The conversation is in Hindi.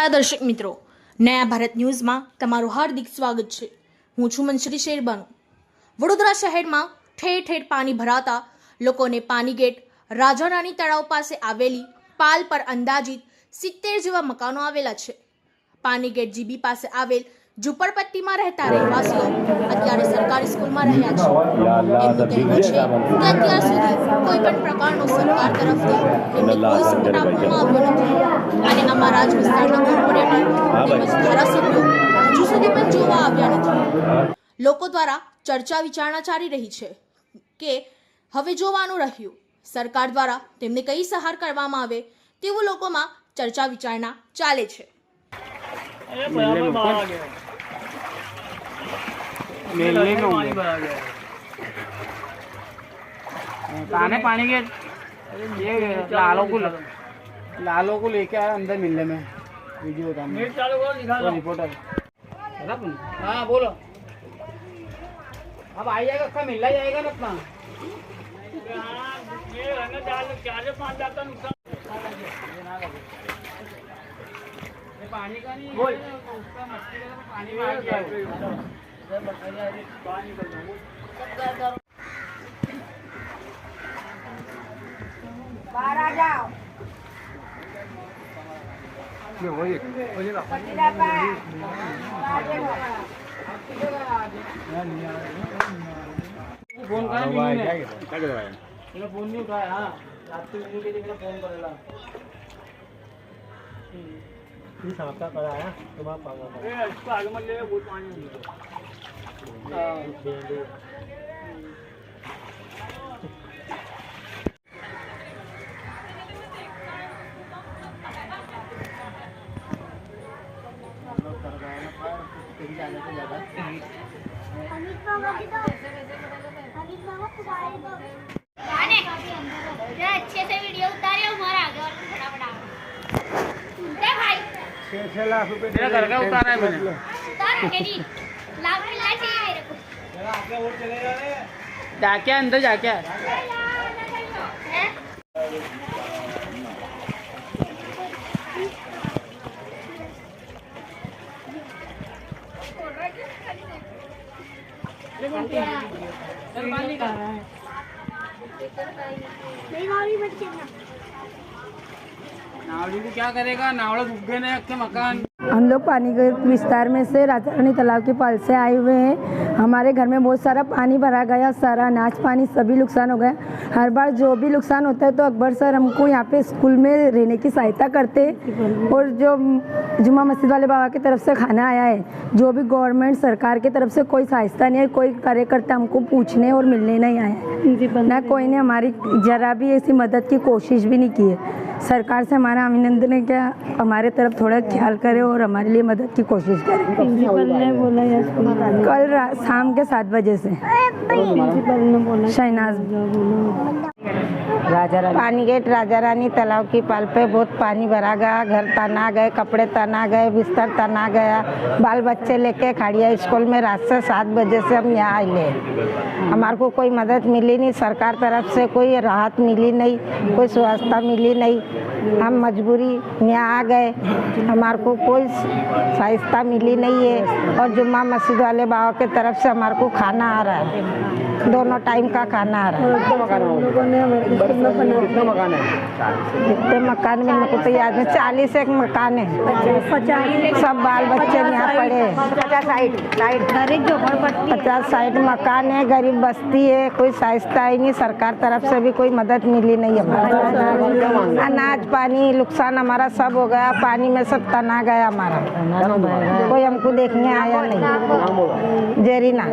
નમસ્કાર દર્શક મિત્રો, નયા ભારત ન્યૂઝમાં તમારું હાર્દિક સ્વાગત છે। હું છું મંશ્રી શેરબાનુ। વડોદરા શહેરમાં ઠેર ઠેર પાણી ભરાતા લોકોને પાણીગેટ રાજારાણી તળાવ પાસે આવેલી પાલ પર અંદાજિત 70 જેવા મકાનો આવેલા છે। પાણીગેટ જીબી પાસે આવેલ ઝૂંપડપટ્ટીમાં રહેતા રહેવાસીઓ અત્યારે સરકારી સ્કૂલમાં રહ્યા છે। એમનું કહેવું છે કે અત્યાર સુધી કોઈ પણ પ્રકારનો સરકાર તરફથી એમને કોઈ સપોર્ટ આપવામાં આવ્યો નથી અને અમારા જ વિસ્તારના કોર્પોરેટર તેમજ ધારાસભ્યો હજુ સુધી પણ જોવા આવ્યા નથી। લોકો દ્વારા ચર્ચા વિચારણા ચાલી રહી છે કે હવે જોવાનું રહ્યું સરકાર દ્વારા તેમને કઈ સહાય કરવામાં આવે તેવું લોકોમાં ચર્ચા વિચારણા ચાલે છે। पानी के ये लालों को लेके आया अंदर मिलने में वीडियो रिपोर्टर। हाँ बोलो, अब आ जाएगा, उसका मिल जाएगा ना अपना। पानी का नहीं बोल, उसका मस्ती का पानी में आ गया। बाहर आ जाओ। फोन करा फोन नहीं उठाया। हाँ रात को फोन करेला सबका कराया तुम्हारा आगे मत ले बहुत पानी अच्छे से वीडियो उतारे हमारा आगे और फटाफट आओ भाई। 6 लाख रुपए तेरा घर का उतारा है मैंने। उतारो के नहीं, लाभ मिलना चाहिए मेरे को। जरा आगे और चले जा रहे जाके अंदर जाके नावड़ी को क्या करेगा, नावड़ा डूब गए ना के मकान। हम लोग पानीगेट विस्तार में से राजारानी तालाब के पाल से आए हुए हैं। हमारे घर में बहुत सारा पानी भरा गया, सारा अनाज पानी सभी नुकसान हो गया। हर बार जो भी नुकसान होता है तो अकबर सर हमको यहाँ पे स्कूल में रहने की सहायता करते हैं और जो जुम्मा मस्जिद वाले बाबा की तरफ से खाना आया है, जो भी गवर्नमेंट सरकार की तरफ से कोई सहायता नहीं है, कोई कार्यकर्ता हमको पूछने और मिलने नहीं आया ना, कोई ने हमारी जरा भी ऐसी मदद की कोशिश भी नहीं की है। सरकार से हमारा अभिनंदन है क्या हमारे तरफ थोड़ा ख्याल करे और हमारे लिए मदद की कोशिश करें। प्रिंसिपल ने बोला कल शाम के 7 बजे से प्रिंसिपल ने बोला शहनाज पानीगेट राजारानी तालाब की पाल पे बहुत पानी भरा गया, घर तना गए, कपड़े तना गए, बिस्तर तना गया। बाल बच्चे लेके खड़िया स्कूल में रात से 7 बजे से हम यहाँ आए। हमारे को कोई मदद मिली नहीं, सरकार तरफ से कोई राहत मिली नहीं, कोई व्यवस्था मिली नहीं। हम मजबूरी यहाँ आ गए, हमारे को कोई सहायता मिली नहीं है। और जुम्मा मस्जिद वाले बाबा के तरफ से हमारे को खाना आ रहा है, दोनों टाइम का खाना आ रहा है। कितने मकान में मेरे को तो याद है, 40 एक मकान है, सब बाल बच्चे यहाँ पड़े। 50-60 मकान है, गरीब बस्ती है, कोई सहायता ही नहीं, सरकार तरफ से भी कोई मदद मिली नहीं हमारा। अनाज पानी नुकसान हमारा सब हो गया, पानी में सब तना गया हमारा, कोई हमको देखने आया नहीं। जेरीना।